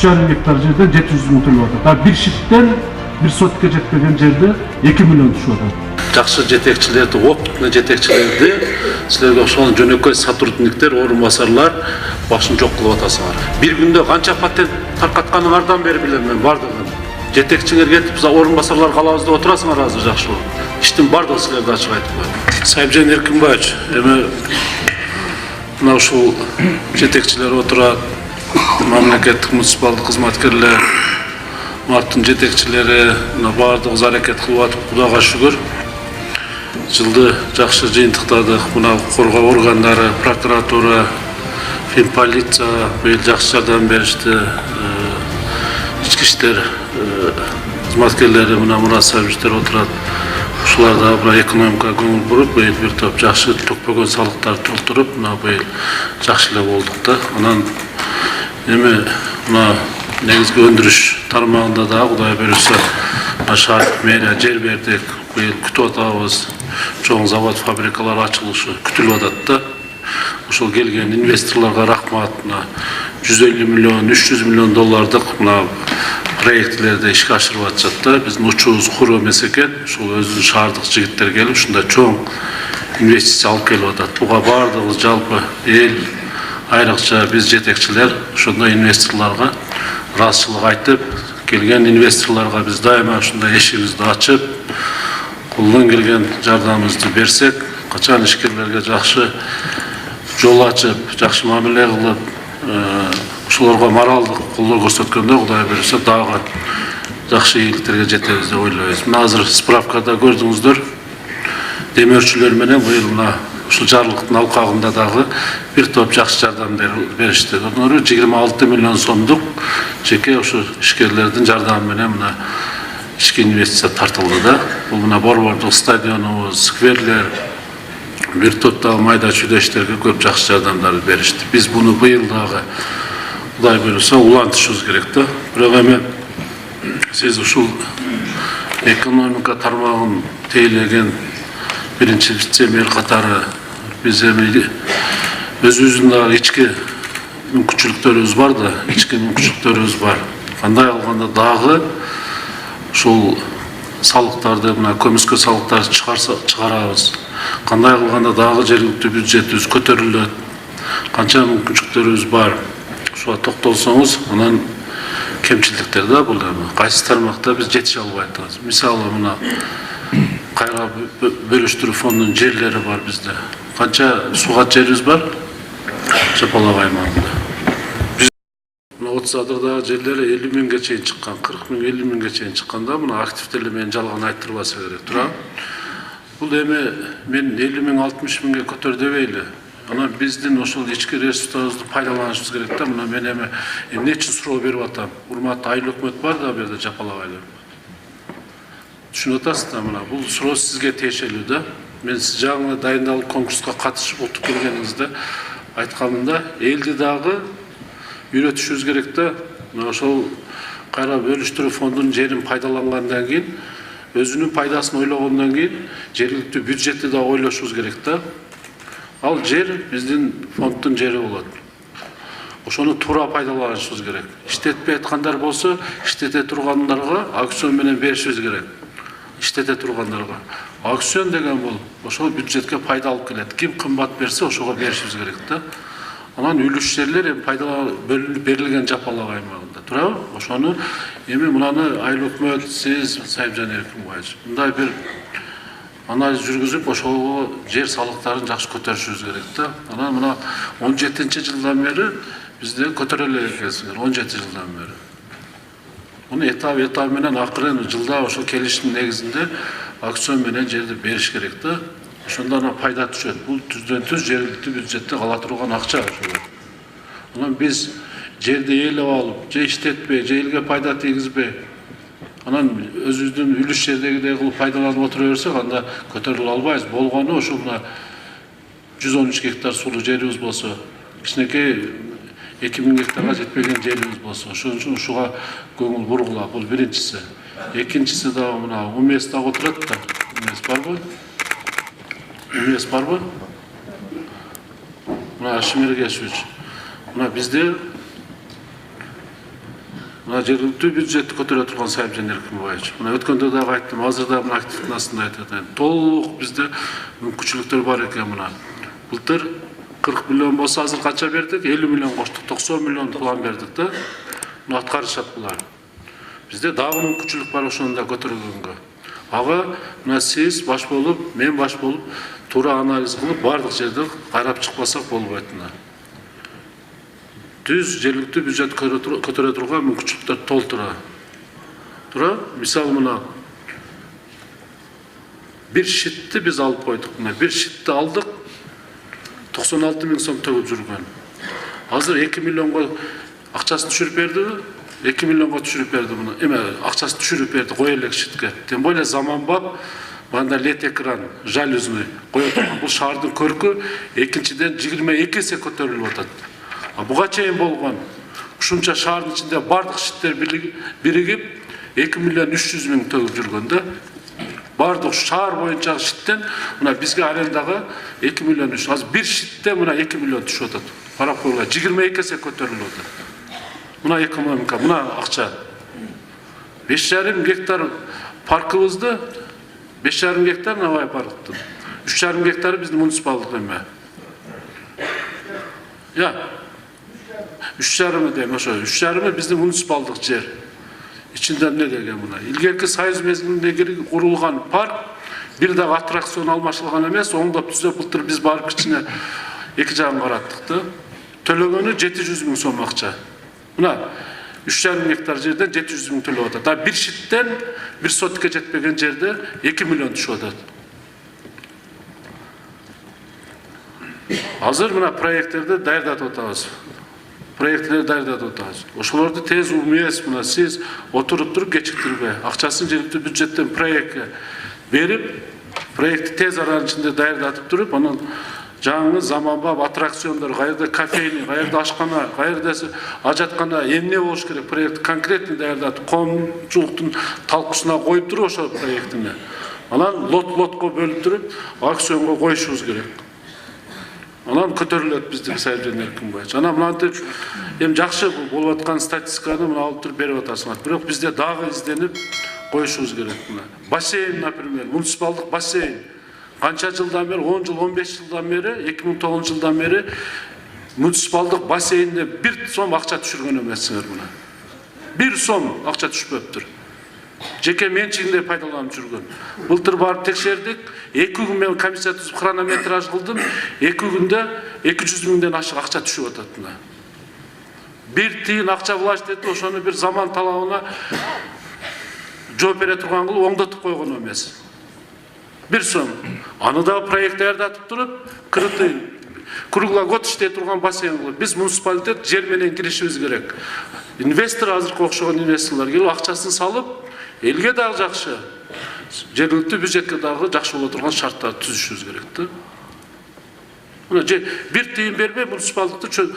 3,5 гектар жерден 700 мың төлеп жатыр. Bir шиттен bir сотка жетпеген жерде 2 миллион түшүп жатыр. Жақсы жетекчилерди, опытный жетекчилерди, силерге окшогон жөнөкөй сотрудниктер, орун басарлар башын жок кылып атасыңар. Bir күндө канча патент таркатканыңардан бери билем мен бардыгын. Жетекчиңер кетип, биз орун басарлар калабыз деп отурасыңар азыр жакшы. Иштин бардыгы силерге ачык айтып коет. Сайыпжан Эркинбаевич, эми мына ушул жетекчилер отурат, мамлекеттик муниципалдык кызматкерлер, марттын жетекчилери баардыгыбыз аракет кылып атып, Кудайга шүгүр. Жылды жакшы жыйынтыктадык. Мына коргоо органдары, прокуратура, полиция быйыл жакшы жардам беришти. Ички иштер кызматкерлери мына сайыптар отурат. Ушулар да мына экономикага көңүл буруп, быйыл бир топ жакшы төкпөгөн салыктарды толтуруп, мына быйыл жакшы эле болдук да. Анан эми мына негизги өндүрүш тармагында да Кудай буйруса шаардык мэрия жер бердик. Быйыл күтүп атабыз. Чоң завод, фабрикалар ачылышы күтүлүп атат да. Ошол келген инвесторлорго рахмат. 150 миллион, 300 миллион доллардык мына проектлерди ишке ашырып атышат да. Биздин учубуз куру эмес экен. Ошол өзүнүн шаардык жигиттер келип, ушундай чоң инвестиция алып келип атат. Буга бардыгыбыз жалпы эл, айрыкча биз жетекчилер ошондой инвесторлорго ыраазычылык айтып, келген инвесторлорго биз дайыма ушундай эшигибизди ачып, колдон келген жардамыбызды берсек, качан ишкерлерге жакшы жол ачып, жакшы мамиле кылып, ошолорго моралдык колдоо көрсөткөндө Кудай буйруса дагы жакшы ийгиликтерге жетебиз деп ойлойбуз. Мына азыр справкада көрдүңүздөр, демөөрчүлөр менен быйыл мына ушул жарлыктын алкагында дагы бир топ жакшы жардам беришти. Онору 26 миллион сомдук жеке ошо ишкерлердин жардамы менен мына ички инвестиция тартылды да. Бул мына борбордук стадионубуз, скверлер, бир топ дагы майда чүйдө иштерге көп жакшы жардамдарды беришти. Биз буну быйыл дагы Кудай буйруса улантышыбыз керек да. Бирок эми сиз ушул экономика тармагын тейлеген биринчи вице-мэр катары биз эми өзүбүздүн дагы ички мүмкүнчүлүктөрүбүз бар да, ички мүмкүнчүлүктөрүбүз бар. Кандай кылганда дагы ушул салыктарды, мына көмүскө салыктарды чыгарабыз. Кандай кылганда дагы жергиликтүү бюджетибиз көтөрүлөт. Канча мүмкүнчүлүктөрүбүз бар. Ушуга токтолсоңуз, анан кемчиликтер да бул эми кайсы тармакта биз жетише албай атабыз. Мисалы мына кайра бөлүштүрүү фондунун жерлери бар бизде. Канча сугат жерибиз бар? Чапалак аймагында. Мына 30 адырдагы жерлери 50 миңге чейин чыккан, 40 миң, 50 миңге чейин чыкканда мына активдер менен жалган айттырбаса керек, тура. Бул эми мен 50 миң, 60 миңге көтөр дебейли. Анан биздин ошол ички ресурстарыбызды пайдаланышыбыз керек да. Мына мен эми эмне үчүн суроо берип атам? Урматтуу айыл өкмөт бар да бу жерде Жапалак айыл. Түшүнүп атасыз да, мына бул суроо сизге тиешелүү да. Мен сиз жаңы дайындалып конкурска катышып утуп келгениңизде айтканымда элди дагы үйрөтүшүбүз керек да. Мына ошол кайра бөлүштүрүү фондунун жерин пайдалангандан кийин, өзүнүн пайдасын ойлогондон кийин жергиликтүү бюджетти да ойлошубуз керек да. Ал жер биздин фонддун жери болот. Ошону туура пайдаланышыбыз керек. Иштетпей аткандар болсо, иштете тургандарга аукцион менен беришибиз керек. Иштете тургандарга. Аукцион деген бул ошол бюджетке пайда алып келет. Ким кымбат берсе, ошого беришибиз керек да. Анан үлүш жерлер эми пайдаланып бөлүнүп берилген Жапалак аймагында. Туурабы? Ошону эми мынаны айыл өкмөт, сиз Сайыпжан Эркинбаевич мындай бир анализ жүргүзүп, ошого жер салыктарын жакшы көтөрүшүбүз керек да. Анан мына 17-жылдан бери бизде көтөрө эле экенсиңер, 17 жылдан бери. Муну этап менен акырын жылда ошол келиштин негизинде аукцион менен жерди бериш керек да. Ошондо ана пайда түшөт. Бул түздөн түз жергиликтүү бюджетте кала турган акча ошол. Анан биз жерди ээлеп алып, же иштетпей, же элге пайда тийгизбей, анан өзүбүздүн үлүш жердегидей кылып пайдаланып отура берсек, анда көтөрүлө албайбыз. Болгону ошол мына 113 гектар сулуу жерибиз болсо, кичинекей 2000 гектарга жетпеген жерибиз болсо, ошон үчүн ушуга көңүл бургула. Бул биринчиси. Экинчиси дагы мына УМС дагы отурат да. УМС барбы? УМС барбы? Мына Шимергешевич. Мына бизде мына жергиликтүү бюджетти көтөрө турган Сайыпжан Эркинбаевич. Мына өткөндө дагы айттым, азыр да мына активдин астында айтат. Толук бизде мүмкүнчүлүктөр бар экен мына. Былтыр 40 миллион болса азыр канча бердик? 50 миллион коштук, 90 миллион план бердик да. Мына аткарышат булар. Бизде дагы мүмкүнчүлүк бар ошону да көтөргөнгө. Ага мына сиз баш болуп, мен баш болуп, туура анализ кылып, бардык жерде карап чыкпасак болбойт мына. Түз жергиликтүү бюджет көтөрө турган мүмкүнчүлүктөр толтура. Мисалы мына бир шитти биз алып койдук. Мына бир шитти алдык, 96 миң сом төгүп жүргөн. Азыр 2 миллионго акчасын түшүрүп бердиби? 2 миллионго түшүрүп берди муну. Эме акчасын түшүрүп берди, кое элек шитке. Тем более заманбап мында LED экран, жалюзный кое турган. Бул шаардын көркү экинчиден 22 эсе көтөрүлүп атат. Буга чейин болгон ушунча шаардын ичинде бардык шиттер биригип 2 миллион 300 миң төгүп жүргөн да. Бардык шаар боюнча шиттен мына бизге арендага 2 миллион 300. Азыр бир шитте мына 2 миллион түшүп атат. Карап койгула 22 эсе көтөрүлүп атат. Мына экономика, мына акча. 5,5 гектар паркыбызды 5,5 гектар Навай парктын. 3,5 гектары биздин муниципалдык эме. 3,5 дейм, ошо 3,5 биздин муниципалдык жер. Ичинде эмне деген мына. Илгерки Союз мезгилинде курулган парк бир дагы аттракцион алмашылган эмес, оңдоп түзөп былтыр биз барып кичине эки жагын караттык да. Төлөгөнү 700 миң сом акча. Мына 3,5 гектар жерден 700 миң төлөп атат. Бир шиттен бир сотке жетпеген жерде 2 миллион түшүп атат. Азыр мына проекттерди даярдатып атабыз. Ошолорду тез умес мына сиз отуруп туруп кечиктирбей, акчасын жергиликтүү бюджеттен проектке берип, проектти тез аранын ичинде даярдатып туруп, анан жаңы заманбап аттракциондор, каерде кафейни, каерде ашкана, каерде ажаткана, эмне болуш керек, проект конкретный даярдатып, коомчулуктун талкуусуна коюп туруп ошол проектини. Анан лот-лотко бөлүп туруп, аукционго коюшубуз керек. Анан көтөрүлөт биздин Сайыпжан Эркинбаевич. Анан мынантип эми жакшы болуп аткан статистиканы мына алып туруп берип атасыңар. Бирок бизде дагы изденип коюшубуз керек мына. Бассейн, например, муниципалдык бассейн. Канча жылдан бери, 10 жыл, 15 жылдан бери, 2009 жылдан бери муниципалдык бассейнде 1 сом акча түшүргөн эмессиңер мына. 1 сом акча түшпөптүр. Жеке менчигинде пайдаланып жүргөн. Былтыр барып текшердик, 2 күн мен комиссия түзүп хронометраж кылдым, 2 күндө 200 миңден ашык акча түшүп атат мына. 1 тиын акча власть этип, ошону бир заман талабына жооп бере турган кылып оңдотуп койгон эмес. 1 сом. Аны да проект даярдатып туруп, крытый круглогодь иштей турган бассейн кылып, биз муниципалитет жер менен киришибиз керек. Инвестор азыркы окшогон инвесторлор келип акчасын салып, элге дагы жакшы, жергиликтүү бюджетке дагы жакшы боло турган шарттарды түзүшүбүз керек да. Мына 1 тиын бербей муниципалдыкты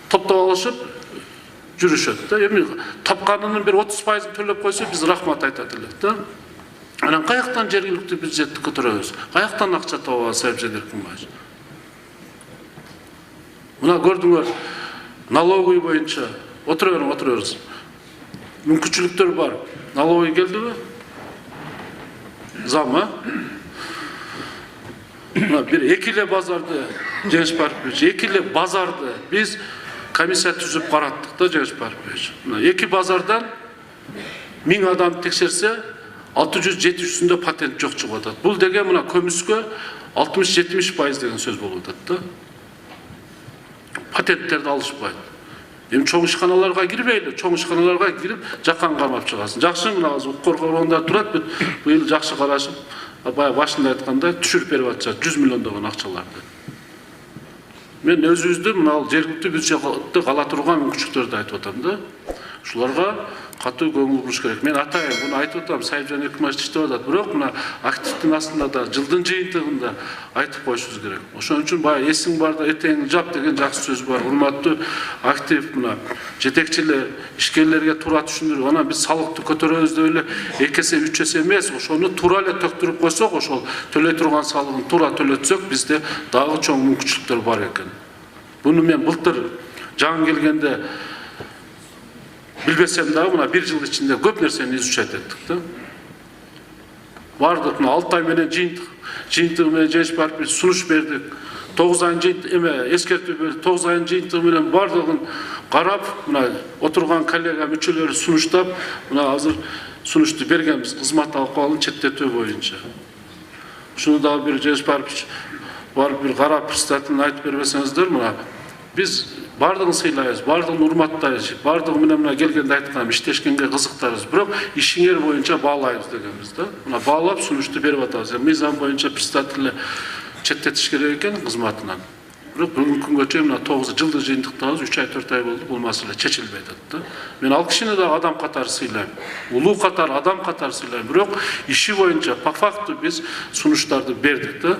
топтоп алышып жүрүшөт да. Эми тапканынын бир 30% төлөп койсо биз рахмат айтат элек да. Анан каяктан жергиликтүү бюджетти көтөрөбүз? Каяктан акча табабыз Сайыпжан Эркинбаевич? Мына көрдүңөр, налоговый боюнча отура бериңиз. Мүмкүнчүлүктөр бар. Налоговый келдиби? Зам, Мына бир экиле базарды, Жеңиш Парпович, экиле базарды биз комиссия түзүп караттык да, Жеңиш Парпович. Мына 2 базардан 1000 адам текшерсе, 600-700-сүндө патент жок чыгып атат. Бул деген мына көмүскө 60-70% деген сөз болуп атат да. Патенттерди алышпайт. Эми чоң ишканаларга кирбейли, чоң ишканаларга кирип жакан кармап чыгасың. Жакшы мына коргоондар турат, быйыл жакшы карашып, бая башында айткандай түшүрүп берип атышат 100 миллиондогон акчаларды. Мен өзүбүздү мына жергиликтүү бюджетти кала турган мүмкүнчүлүктөрдү айтып атам да. Ушуларга катуу көңүл буруш керек. Мен атайын буну айтып атам, Сайыпжан Эркинбаевич иштеп атат, бирок мына активдин астында да жылдын жыйынтыгында айтып коюшубуз керек. Ошон үчүн бая эсиң барда этең жап деген жакшы сөз бар. Урматтуу актив мына жетекчилер, ишкерлерге туура түшүндүрүп, анан биз салыкты көтөрөбүз деп эле 2 эсе 3 эсе эмес, ошону туура эле төктүрүп койсок, ошол төлөй турган салыгын туура төлөтсөк, бизде дагы чоң мүмкүнчүлүктөр бар экен. Буну мен былтыр жаңы келгенде Bilbesem dagы мына 1 жыл ичинде көп нерсени изучать еттик да. Бардык мына 6 ай менен жыйынтыгы менен жеңиш барып биз сунуш бердик. 9 айын жыйынтыгы эскертүү бердик. 9 айын жыйынтыгы менен бардыгын карап, мына отурган коллега мүчөлөрү сунуштап, мына азыр сунушту бергенбиз кызмат алкабалын четтетүү боюнча. Ушуну дагы бир жеңиш барып бир карап председателин айтып бербесеңиздер, мына биз бардыгын сыйлайбыз, бардыгын урматтайбыз, бардыгы менен мына келгенде айткан иштешкенге кызыктарбыз, бирок ишиңер боюнча баалайбыз дегенбиз да. Мына баалап сунушту берип атабыз. Мыйзам боюнча председатель четтетиш керек экен кызматынан. Бирок бүгүнкү күнгө чейин мына 9 жылдык жыйынтыктабыз, 3 ай 4 ай болду, бул маселе чечилбей атат да. Мен ал кишини да адам катары сыйлайм. Улуу катары, адам катары сыйлайм. Бирок иши боюнча по факту биз сунуштарды бердик да.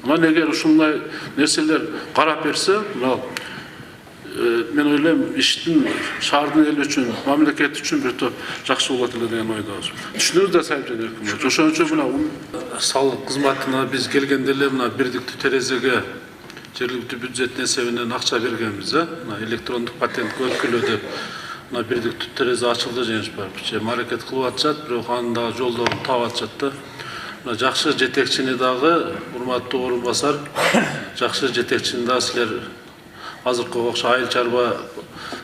Мына эгер ушундай нерселер карап берсе, мына мен ойлойм иштин шаардын эли үчүн, мамлекет үчүн бир топ жакшы болот эле деген ойдобуз. Түшүнүңүз да Сайыпжан Эркинович. Ошон үчүн мына салык кызматына биз келгенде эле мына бирдиктүү терезеге жергиликтүү бюджеттин эсебинен акча бергенбиз, мына электрондук патентке өлкөлөө деп мына бирдиктүү терезе ачылды жеңиш барып. Аракет кылып атышат, бирок анын дагы жолдорун таап атышат да. Мына жакшы жетекчини дагы урматтуу орун басар, жакшы жетекчини дагы силер азыркы окшо айыл чарба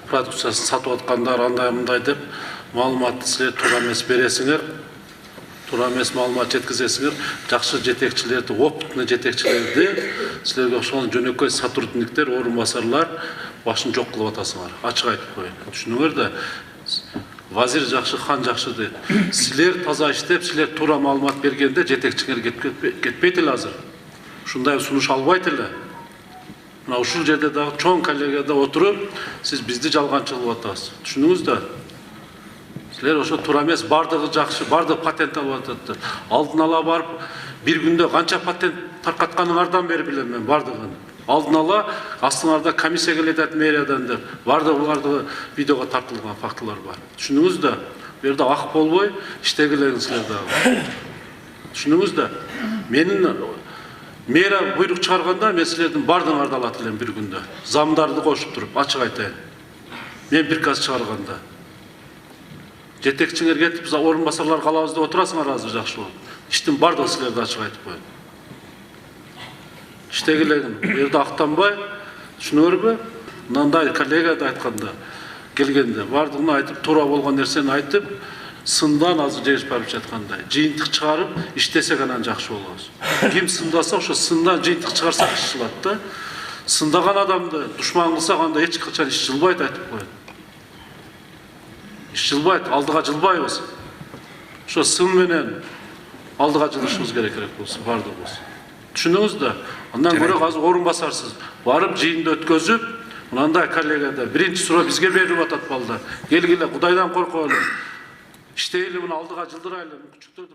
продукциясын сатып аткандар андай мындай деп маалыматты силер туура эмес бересиңер, туура эмес маалымат жеткизесиңер. Жакшы жетекчилерди, опытный жетекчилерди силерге окшогон жөнөкөй сотрудниктер, орун басарлар башын жок кылып атасыңар. Ачык айтып коеюн. Түшүнүңөр да. Вазир жакшы, хан жакшы дейт. Силер таза иштеп, силер туура маалымат бергенде жетекчиңер кетпейт эле азыр. Ушундай сунуш албайт эле. Мына ушул жерде дагы чоң коллегияда отуруп, сиз бизди жалганчы кылып атасыз. Түшүнүңүз да. Силер ошо туура эмес, бардыгы жакшы, бардыгы патент алып атат. Алдын ала барып, бир күндө канча патент таркатканыңардан бери билем мен бардыгын. Алдын ала астыңарда комиссия келет мэриядан деп, бардыгы видеого тартылган фактылар бар. Түшүнүңүз да. Бу жерде ак болбой, иштегилеңиз силер дагы. Түшүнүңүз да. Менин мэрия буйрук чыгарганда мен силердин бардыгыңарды алат элем бир күндө. Замдарды кошуп туруп, ачык айтайын. Мен приказ чыгарганда. Жетекчиңер кетип, биз орун басарлар калабыз деп отурасыңар азыр жакшы болуп. Иштин бардыгы силерде ачык айтып коеюн. Иштегилегин, бу жерде актанбай, түшүнүңөрбү? Мындай коллегада айтканда, келгенде бардыгын айтып, туура болгон нерсени айтып, сындан азыр жеңиш барып жаткандай, жыйынтык чыгарып, иштесек анан жакшы болобуз. Ким сындаса, ошо сындан жыйынтык чыгарсак иш жылат да. Сындаган адамды душман кылсак, анда эч качан иш жылбайт айтып коеюн. Иш жылбайт, алдыга жылбайбыз. Ошо сын менен алдыга жылышыбыз керек болсун бардыгыбыз. Түшүнүңүз да. Андан көрө азыр орун басарсыз. Барып жыйынды өткөзүп, мындай коллегада биринчи суроо бизге берилип атат балдар. Келгиле, Кудайдан корколу. İşte elimini aldığa cıldırayla küçüktürdü.